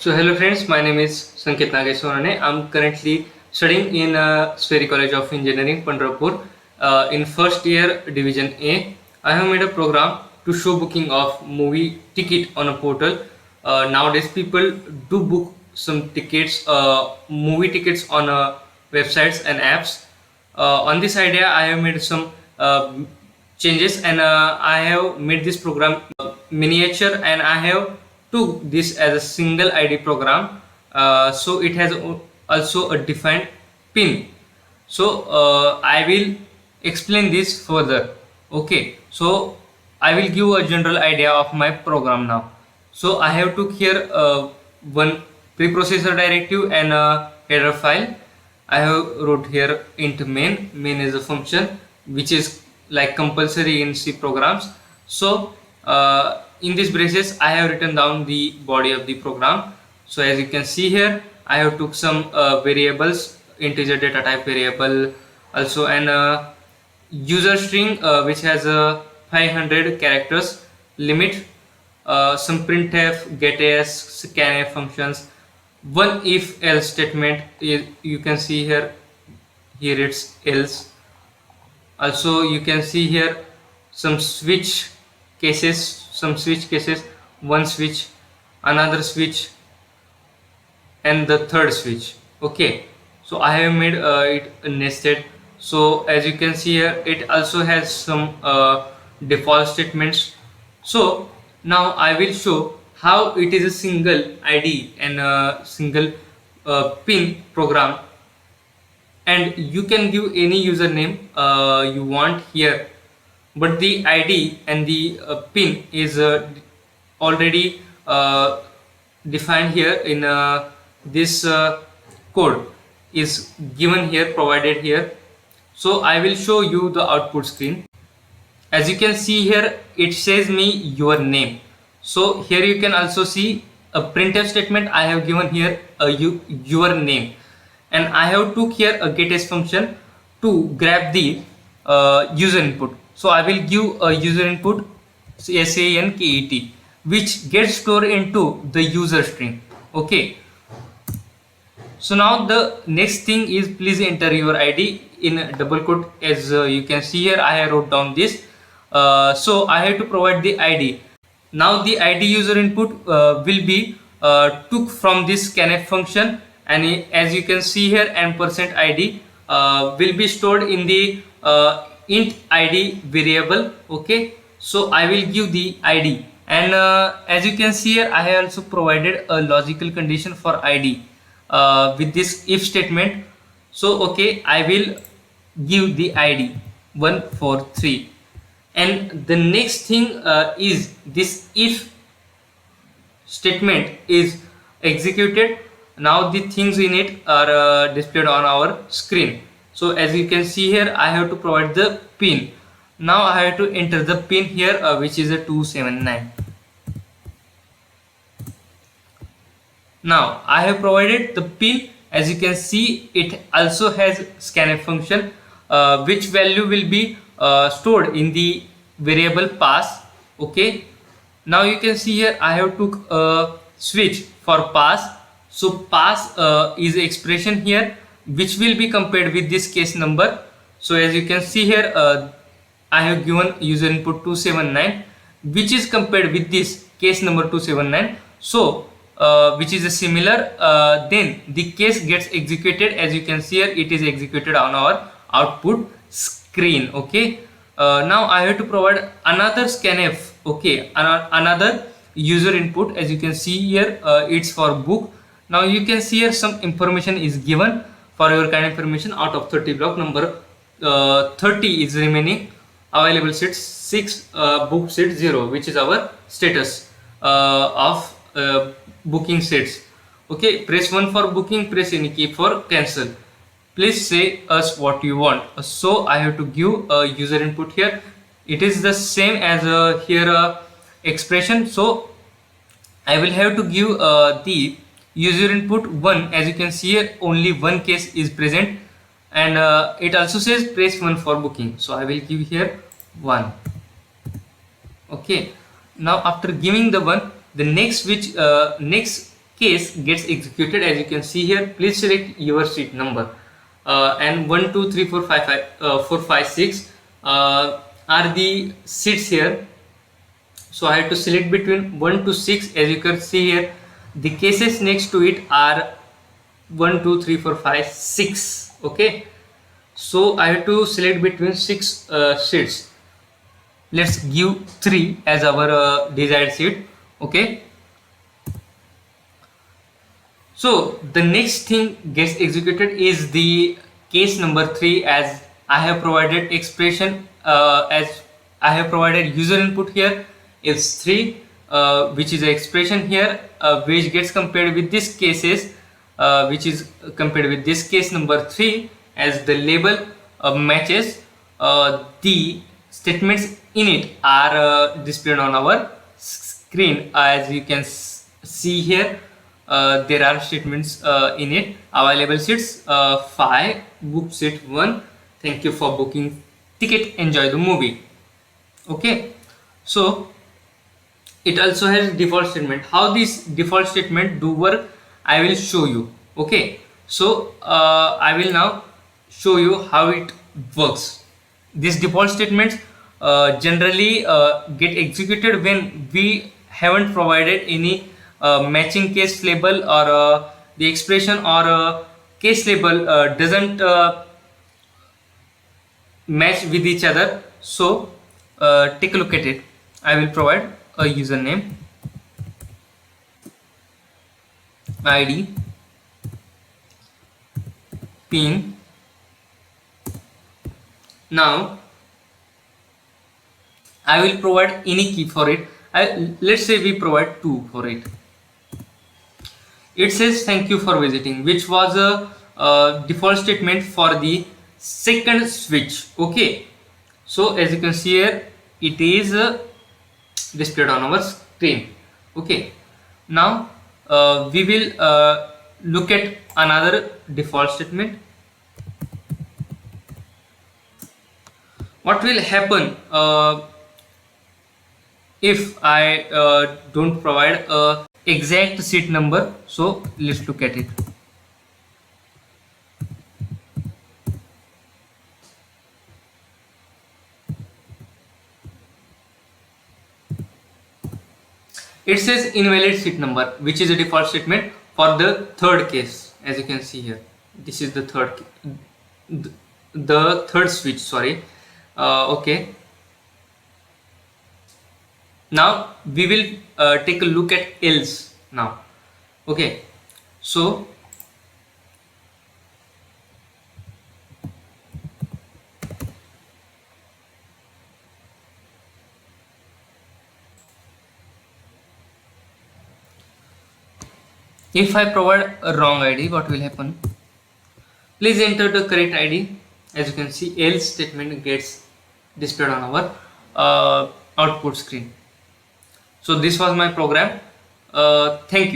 So hello friends, my name is Sanket Nageswarane. I'm currently studying in Spheri College of Engineering, Pandharpur, in first year Division A. I have made a program to show booking of movie ticket on a portal. Nowadays, people do book some tickets, movie tickets on websites and apps. On this idea, I have made some changes and I have made this program miniature and I have took this as a single ID program. So it has also a defined pin. So I will explain this further. Okay, so I will give a general idea of my program now. So I have took here one preprocessor directive and a header file. I have wrote here int main. Main is a function which is like compulsory in C programs. So in this braces I have written down the body of the program. So as you can see here, I have took some variables, integer data type variable, also an user string which has a 500 characters limit, some printf, getAS, scanf functions, one if else statement. You can see here, it's else. Also you can see here some switch cases, one switch, another switch, and the third switch. Okay, so I have made it nested. So as you can see here, it also has some default statements. So now I will show how it is a single ID and a single pin program, and you can give any username you want here, but the ID and the pin is already defined here in this code is given here, provided here. So I will show you the output screen. As you can see here, it says me your name. So here you can also see a printf statement. I have given here your name, and I have took here a getAS function to grab the user input. So I will give a user input SANKET, which gets stored into the user string. Okay, so now the next thing is, please enter your ID in double quote. As you can see here, I have wrote down this. So I have to provide the ID. Now the ID user input will be took from this scanf function, and as you can see here, ampersand ID will be stored in the int ID variable. Okay, so I will give the ID, and as you can see here, I have also provided a logical condition for ID with this if statement. So okay, I will give the ID 143, and the next thing is this if statement is executed. Now the things in it are displayed on our screen. So as you can see here, I have to provide the pin. Now I have to enter the pin here, which is a 279. Now I have provided the pin. As you can see, it also has scanf function, which value will be stored in the variable pass. Okay, now you can see here I have took a switch for pass. So pass is expression here which will be compared with this case number. So as you can see here, I have given user input 279, which is compared with this case number 279. So which is a similar, then the case gets executed. As you can see here, it is executed on our output screen. Okay, now I have to provide another scanf. Okay, another user input. As you can see here, it's for book. Now you can see here some information is given. For your kind information, out of 30 block, number 30 is remaining, available seats 6, book seat 0, which is our status of booking seats. Okay, press 1 for booking, press any key for cancel. Please say us what you want. So I have to give a user input here. It is the same as here expression. So I will have to give the user input 1. As you can see here, only one case is present, and it also says press 1 for booking. So I will give here 1. Okay, now after giving the 1, the next case gets executed. As you can see here, please select your sheet number, and 1 2 3 4 5 5 4 5 6 are the sheets here. So I have to select between 1 to 6. As you can see here, the cases next to it are 1 2 3 4 5 6. Okay, so I have to select between 6 sheets. Let's give 3 as our desired sheet. Okay, so the next thing gets executed is the case number 3, as I have provided expression, as I have provided user input here is 3, which is the expression here, which gets compared with this cases, which is compared with this case number 3, as the label matches, the statements in it are displayed on our screen. As you can see here, there are statements in it. Available seats 5, book seat 1, thank you for booking ticket, enjoy the movie. Okay, so it also has default statement. How this default statement do work, I will show you. Okay, so I will now show you how it works. These default statements generally get executed when we haven't provided any matching case label, or the expression or case label doesn't match with each other. So take a look at it. I will provide a username, ID, pin. Now I will provide any key for it. Let's say we provide 2 for it. It says thank you for visiting, which was a default statement for the second switch. Okay, so as you can see here, it is displayed on our screen. Okay, now we will look at another default statement. What will happen if I don't provide a exact seat number? So let's look at it. It says invalid seat number, which is a default statement for the third case. As you can see here, this is the third switch, sorry. Okay, now we will take a look at else now. Okay, so if I provide a wrong ID, what will happen? Please enter the correct ID. As you can see, else statement gets displayed on our output screen. So this was my program. Thank you.